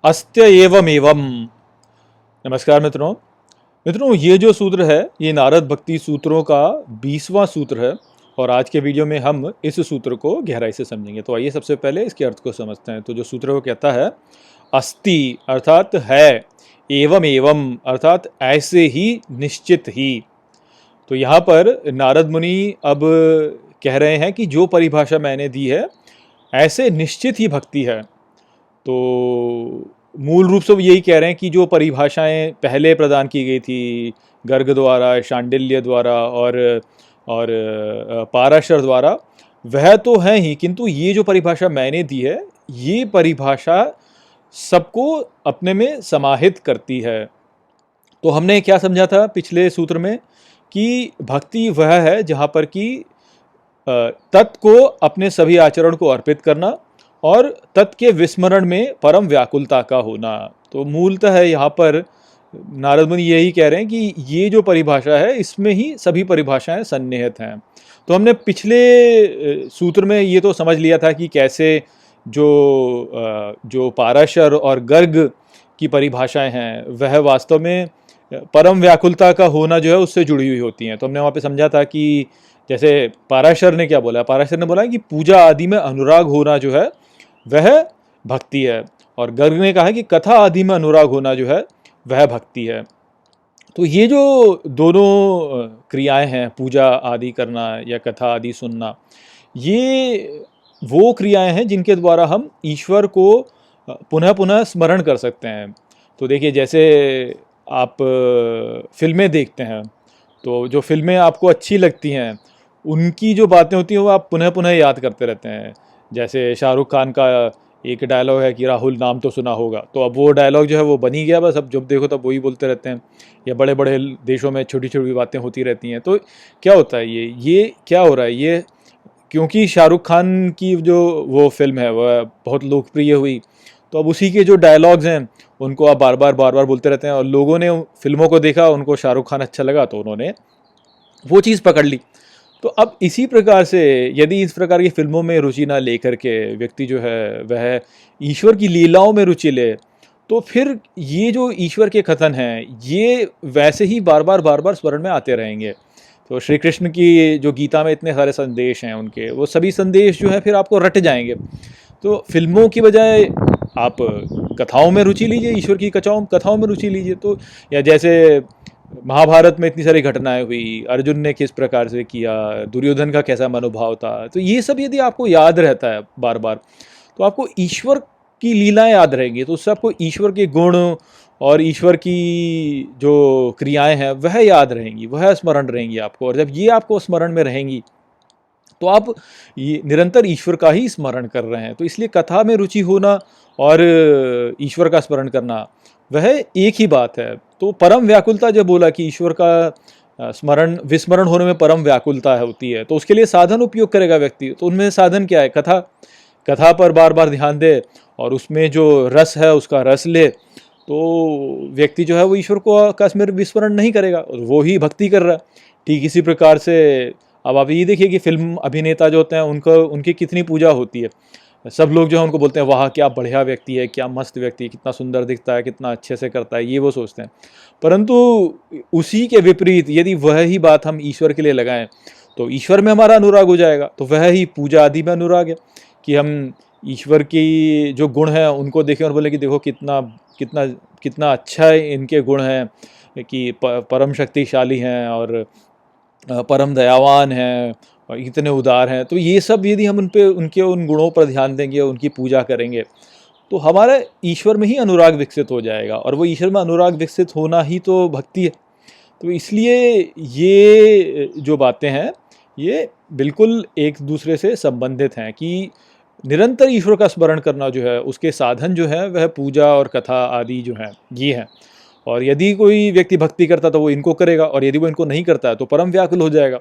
अस्त्य एवं एवं। नमस्कार मित्रों। ये जो सूत्र है ये नारद भक्ति सूत्रों का 20वां सूत्र है और आज के वीडियो में हम इस सूत्र को गहराई से समझेंगे। तो आइए सबसे पहले इसके अर्थ को समझते हैं। तो जो सूत्र वो कहता है अस्ति अर्थात है, एवं एवं अर्थात ऐसे ही, निश्चित ही। तो यहाँ पर नारद मुनि अब कह रहे हैं कि जो परिभाषा मैंने दी है ऐसे निश्चित ही भक्ति है। तो मूल रूप से वो यही कह रहे हैं कि जो परिभाषाएं पहले प्रदान की गई थी गर्ग द्वारा, शांडिल्य द्वारा और पाराशर द्वारा, वह तो है ही, किंतु ये जो परिभाषा मैंने दी है ये परिभाषा सबको अपने में समाहित करती है। तो हमने क्या समझा था पिछले सूत्र में कि भक्ति वह है जहाँ पर कि तत् को अपने सभी आचरण को अर्पित करना और तत् के विस्मरण में परम व्याकुलता का होना। तो मूलतः यहाँ पर नारद मुनि यही कह रहे हैं कि ये जो परिभाषा है इसमें ही सभी परिभाषाएं सन्निहित हैं। तो हमने पिछले सूत्र में ये तो समझ लिया था कि कैसे जो पाराशर और गर्ग की परिभाषाएं हैं वह वास्तव में परम व्याकुलता का होना जो है उससे जुड़ी हुई होती हैं। तो हमने वहाँ पे समझा था कि जैसे पाराशर ने क्या बोला, पाराशर ने बोला कि पूजा आदि में अनुराग होना जो है वह भक्ति है, और गर्ग ने कहा कि कथा आदि में अनुराग होना जो है वह भक्ति है। तो ये जो दोनों क्रियाएं हैं, पूजा आदि करना या कथा आदि सुनना, ये वो क्रियाएं हैं जिनके द्वारा हम ईश्वर को पुनः पुनः स्मरण कर सकते हैं। तो देखिए, जैसे आप फिल्में देखते हैं तो जो फिल्में आपको अच्छी लगती हैं उनकी जो बातें होती हैं वो आप पुनः पुनः याद करते रहते हैं। जैसे शाहरुख खान का एक डायलॉग है कि राहुल नाम तो सुना होगा, तो अब वो डायलॉग जो है वो बन ही गया, बस अब जब देखो तब वही बोलते रहते हैं। या बड़े बड़े देशों में छोटी छोटी बातें होती रहती हैं। तो क्या होता है, ये क्या हो रहा है, ये क्योंकि शाहरुख खान की जो वो फिल्म है वह बहुत लोकप्रिय हुई, तो अब उसी के जो डायलॉग्स हैं उनको आप बार बार बोलते रहते हैं, और लोगों ने फिल्मों को देखा, उनको शाहरुख खान अच्छा लगा तो उन्होंने वो चीज़ पकड़ ली। तो अब इसी प्रकार से यदि इस प्रकार की फिल्मों में रुचि ना लेकर के व्यक्ति जो है वह ईश्वर की लीलाओं में रुचि ले, तो फिर ये जो ईश्वर के कथन हैं ये वैसे ही बार बार स्मरण में आते रहेंगे। तो श्री कृष्ण की जो गीता में इतने सारे संदेश हैं उनके, वो सभी संदेश जो है फिर आपको रट जाएंगे। तो फिल्मों की बजाय आप कथाओं में रुचि लीजिए, ईश्वर की कथाओं में रुचि लीजिए। तो या जैसे महाभारत में इतनी सारी घटनाएं हुई, अर्जुन ने किस प्रकार से किया, दुर्योधन का कैसा मनोभाव था, तो ये सब यदि आपको याद रहता है बार बार, तो आपको ईश्वर की लीलाएं याद रहेंगी। तो उससे आपको ईश्वर के गुण और ईश्वर की जो क्रियाएं हैं वह याद रहेंगी, वह स्मरण रहेंगी आपको। और जब ये आपको स्मरण में रहेंगी तो आप ये निरंतर ईश्वर का ही स्मरण कर रहे हैं। तो इसलिए कथा में रुचि होना और ईश्वर का स्मरण करना वह एक ही बात है। तो परम व्याकुलता जब बोला कि ईश्वर का स्मरण विस्मरण होने में परम व्याकुलता होती है, तो उसके लिए साधन उपयोग करेगा व्यक्ति। तो उनमें साधन क्या है? कथा पर बार बार ध्यान दे और उसमें जो रस है उसका रस ले, तो व्यक्ति जो है वो ईश्वर को का विस्मरण नहीं करेगा और वो ही भक्ति कर रहा है। ठीक इसी प्रकार से अब आप ये देखिए कि फिल्म अभिनेता जो होते हैं उनकी कितनी पूजा होती है। सब लोग जो है उनको बोलते हैं वाह क्या बढ़िया व्यक्ति है, क्या मस्त व्यक्ति है, कितना सुंदर दिखता है, कितना अच्छे से करता है, ये वो सोचते हैं। परंतु उसी के विपरीत यदि वह ही बात हम ईश्वर के लिए लगाएं तो ईश्वर में हमारा अनुराग हो जाएगा। तो वह ही पूजा आदि में अनुराग है कि हम ईश्वर की जो गुण हैं उनको देखें और बोले कि देखो कितना कितना कितना अच्छा इनके गुण हैं, कि परम शक्तिशाली हैं और परम दयावान हैं और इतने उदार हैं। तो ये सब यदि हम उनके उन गुणों पर ध्यान देंगे, उनकी पूजा करेंगे, तो हमारा ईश्वर में ही अनुराग विकसित हो जाएगा। और वो ईश्वर में अनुराग विकसित होना ही तो भक्ति है। तो इसलिए ये जो बातें हैं ये बिल्कुल एक दूसरे से संबंधित हैं कि निरंतर ईश्वर का स्मरण करना जो है उसके साधन जो है वह पूजा और कथा आदि जो हैं ये हैं। और यदि कोई व्यक्ति भक्ति करता तो वो इनको करेगा, और यदि वो इनको नहीं करता है तो परम व्याकुल हो जाएगा।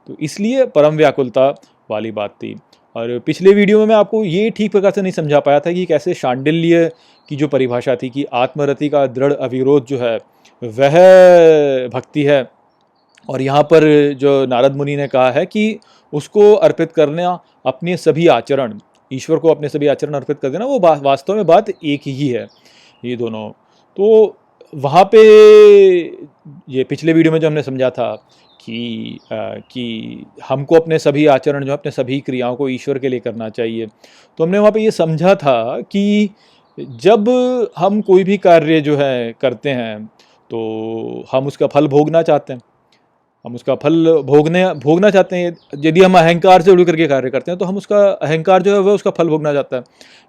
तो इसलिए परम व्याकुलता वाली बात थी। और पिछले वीडियो में मैं आपको ये ठीक प्रकार से नहीं समझा पाया था कि कैसे शांडिल्य की जो परिभाषा थी कि आत्मरति का दृढ़ अविरोध जो है वह भक्ति है, और यहाँ पर जो नारद मुनि ने कहा है कि उसको अर्पित करना अपने सभी आचरण, ईश्वर को अपने सभी आचरण अर्पित कर देना, वो वास्तव में बात एक ही है। ये दोनों। तो वहाँ पे ये पिछले वीडियो में जो हमने समझा था कि हमको अपने सभी आचरण जो अपने सभी क्रियाओं को ईश्वर के लिए करना चाहिए, तो हमने वहाँ पे ये समझा था कि जब हम कोई भी कार्य जो है करते हैं तो हम उसका फल भोगना चाहते हैं, हम उसका फल भोगना चाहते हैं। यदि हम अहंकार से जुड़ करके कार्य करते हैं तो हम उसका अहंकार जो है वह उसका फल भोगना चाहता है,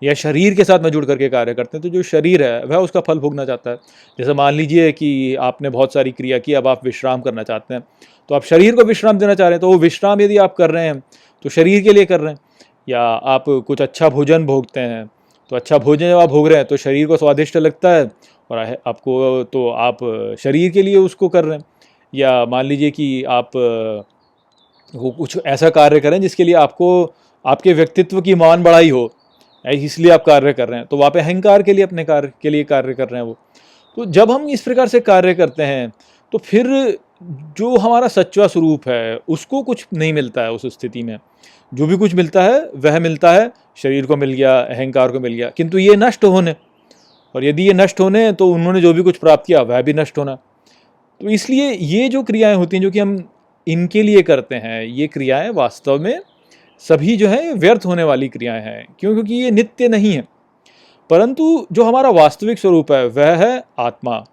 या शरीर के साथ में जुड़ करके कार्य करते हैं तो जो शरीर है वह उसका फल भोगना चाहता है। जैसे मान लीजिए कि आपने बहुत सारी क्रिया की, अब आप विश्राम करना चाहते हैं, तो आप शरीर को विश्राम देना चाह रहे हैं, तो वो विश्राम यदि आप कर रहे हैं तो शरीर के लिए कर रहे हैं। या आप कुछ अच्छा भोजन भोगते हैं, तो अच्छा भोजन जब आप भोग रहे हैं तो शरीर को स्वादिष्ट लगता है और आपको, तो आप शरीर के लिए उसको कर रहे हैं। या मान लीजिए कि आप कुछ ऐसा कार्य करें जिसके लिए आपको आपके व्यक्तित्व की मान बढ़ाई हो, इसलिए आप कार्य कर रहे हैं, तो वहाँ पे अहंकार के लिए अपने कार्य के लिए कार्य कर रहे हैं वो। तो जब हम इस प्रकार से कार्य करते हैं तो फिर जो हमारा सच्चा स्वरूप है उसको कुछ नहीं मिलता है उस स्थिति में। जो भी कुछ मिलता है वह मिलता है शरीर को मिल गया, अहंकार को मिल गया, किंतु ये नष्ट होने, और यदि ये नष्ट होने तो उन्होंने जो भी कुछ प्राप्त किया वह भी नष्ट होना। तो इसलिए ये जो क्रियाएं होती हैं जो कि हम इनके लिए करते हैं, ये क्रियाएं वास्तव में सभी जो है व्यर्थ होने वाली क्रियाएं हैं। क्यों? क्योंकि ये नित्य नहीं है, परंतु जो हमारा वास्तविक स्वरूप है वह है आत्मा।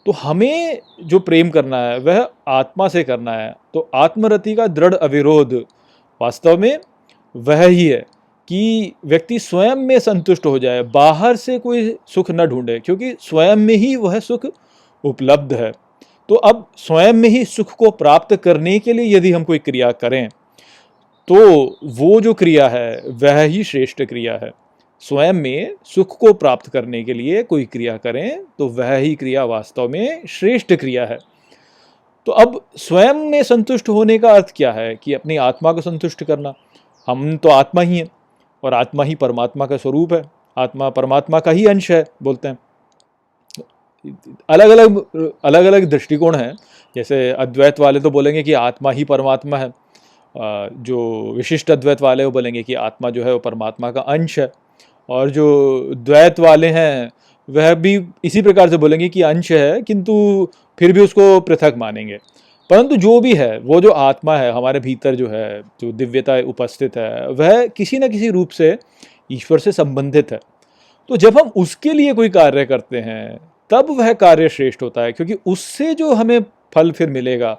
तो हमें जो प्रेम करना है वह आत्मा से करना है। तो आत्मरति का दृढ़ अविरोध वास्तव में वह ही है कि व्यक्ति स्वयं में संतुष्ट हो जाए, बाहर से कोई सुख न ढूंढे, क्योंकि स्वयं में ही वह सुख उपलब्ध है। तो अब स्वयं में ही सुख को प्राप्त करने के लिए यदि हम कोई क्रिया करें तो वो जो क्रिया है वह ही श्रेष्ठ क्रिया है। स्वयं में सुख को प्राप्त करने के लिए कोई क्रिया करें तो वह ही क्रिया वास्तव में श्रेष्ठ क्रिया है। तो अब स्वयं में संतुष्ट होने का अर्थ क्या है? कि अपनी आत्मा को संतुष्ट करना। हम तो आत्मा ही हैं और आत्मा ही परमात्मा का स्वरूप है, आत्मा परमात्मा का ही अंश है बोलते हैं। अलग अलग दृष्टिकोण हैं। जैसे अद्वैत वाले तो बोलेंगे कि आत्मा ही परमात्मा है, जो विशिष्ट अद्वैत वाले वो बोलेंगे कि आत्मा जो है वो परमात्मा का अंश है, और जो द्वैत वाले हैं वह भी इसी प्रकार से बोलेंगे कि अंश है, किंतु फिर भी उसको पृथक मानेंगे। परंतु जो भी है, वो जो आत्मा है हमारे भीतर जो है, जो दिव्यता उपस्थित है, वह किसी न किसी रूप से ईश्वर से संबंधित है। तो जब हम उसके लिए कोई कार्य करते हैं तब वह कार्य श्रेष्ठ होता है, क्योंकि उससे जो हमें फल फिर मिलेगा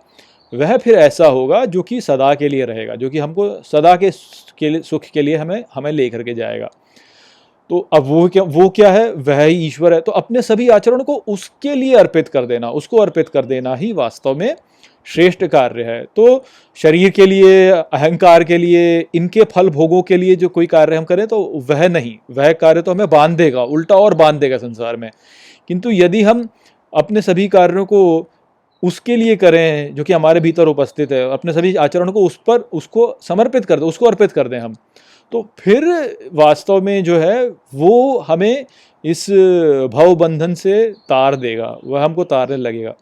वह फिर ऐसा होगा जो कि सदा के लिए रहेगा, जो कि हमको सदा के सुख के लिए हमें लेकर के जाएगा। तो अब वो क्या है? वह ही ईश्वर है। तो अपने सभी आचरण को उसके लिए अर्पित कर देना, उसको अर्पित कर देना ही वास्तव में श्रेष्ठ कार्य है। तो शरीर के लिए, अहंकार के लिए, इनके फल भोगों के लिए जो कोई कार्य हम करें तो वह नहीं, वह कार्य तो हमें बांध देगा, उल्टा और बांध देगा संसार में। किंतु यदि हम अपने सभी कार्यों को उसके लिए करें जो कि हमारे भीतर उपस्थित है, अपने सभी आचरण को उसको समर्पित कर दें, उसको अर्पित कर दें हम, तो फिर वास्तव में जो है वो हमें इस भव बंधन से तार देगा, वह हमको तारने लगेगा।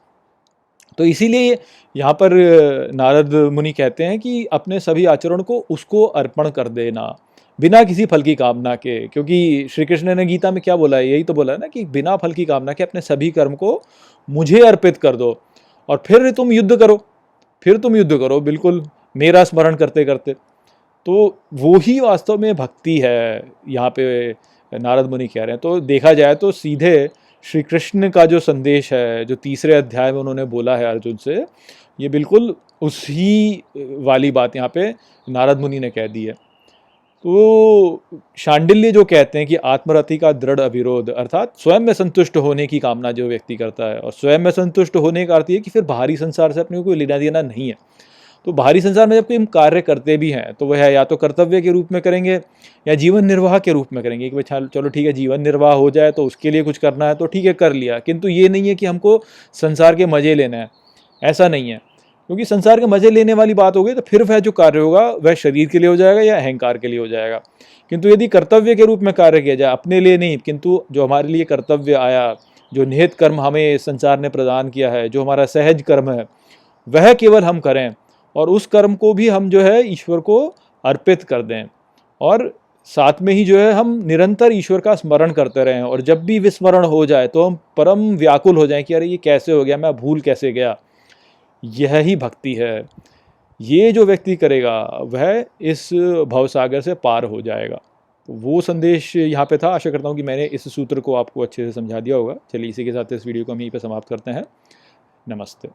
तो इसीलिए यहाँ पर नारद मुनि कहते हैं कि अपने सभी आचरण को उसको अर्पण कर देना बिना किसी फल की कामना के। क्योंकि श्री कृष्ण ने गीता में क्या बोला है? यही तो बोला है ना कि बिना फल की कामना के अपने सभी कर्म को मुझे अर्पित कर दो और फिर तुम युद्ध करो, बिल्कुल मेरा स्मरण करते करते। तो वो ही वास्तव में भक्ति है, यहाँ पे नारद मुनि कह रहे हैं। तो देखा जाए तो सीधे श्री कृष्ण का जो संदेश है, जो तीसरे अध्याय में उन्होंने बोला है अर्जुन से, ये बिल्कुल उसी वाली बात यहाँ पे नारद मुनि ने कह दी है। तो शांडिल्य जो कहते हैं कि आत्मरति का दृढ़ अविरोध, अर्थात स्वयं में संतुष्ट होने की कामना जो व्यक्ति करता है, और स्वयं में संतुष्ट होने का अर्थ ये कि फिर बाहरी संसार से अपने को कोई लेना देना नहीं है। तो बाहरी संसार में जब कोई हम कार्य करते भी हैं तो वह या तो कर्तव्य के रूप में करेंगे या जीवन निर्वाह के रूप में करेंगे कि भाई चलो ठीक है, जीवन निर्वाह हो जाए तो उसके लिए कुछ करना है तो ठीक है, कर लिया। किंतु ये नहीं है कि हमको संसार के मजे लेना है, ऐसा नहीं है। क्योंकि संसार के मजे लेने वाली बात हो गई तो फिर वह जो कार्य होगा वह शरीर के लिए हो जाएगा या अहंकार के लिए हो जाएगा। किंतु यदि कर्तव्य के रूप में कार्य किया जाए, अपने लिए नहीं, किंतु जो हमारे लिए कर्तव्य आया, जो निहित कर्म हमें संसार ने प्रदान किया है, जो हमारा सहज कर्म है, वह केवल हम करें और उस कर्म को भी हम जो है ईश्वर को अर्पित कर दें और साथ में ही जो है हम निरंतर ईश्वर का स्मरण करते रहें, और जब भी विस्मरण हो जाए तो हम परम व्याकुल हो जाएं कि अरे ये कैसे हो गया, मैं भूल कैसे गया। यह ही भक्ति है। ये जो व्यक्ति करेगा वह इस भवसागर से पार हो जाएगा। तो वो संदेश यहाँ पे था। आशा करता हूँ कि मैंने इस सूत्र को आपको अच्छे से समझा दिया होगा। चलिए इसी के साथ इस वीडियो को हम यहीं पे समाप्त करते हैं। नमस्ते।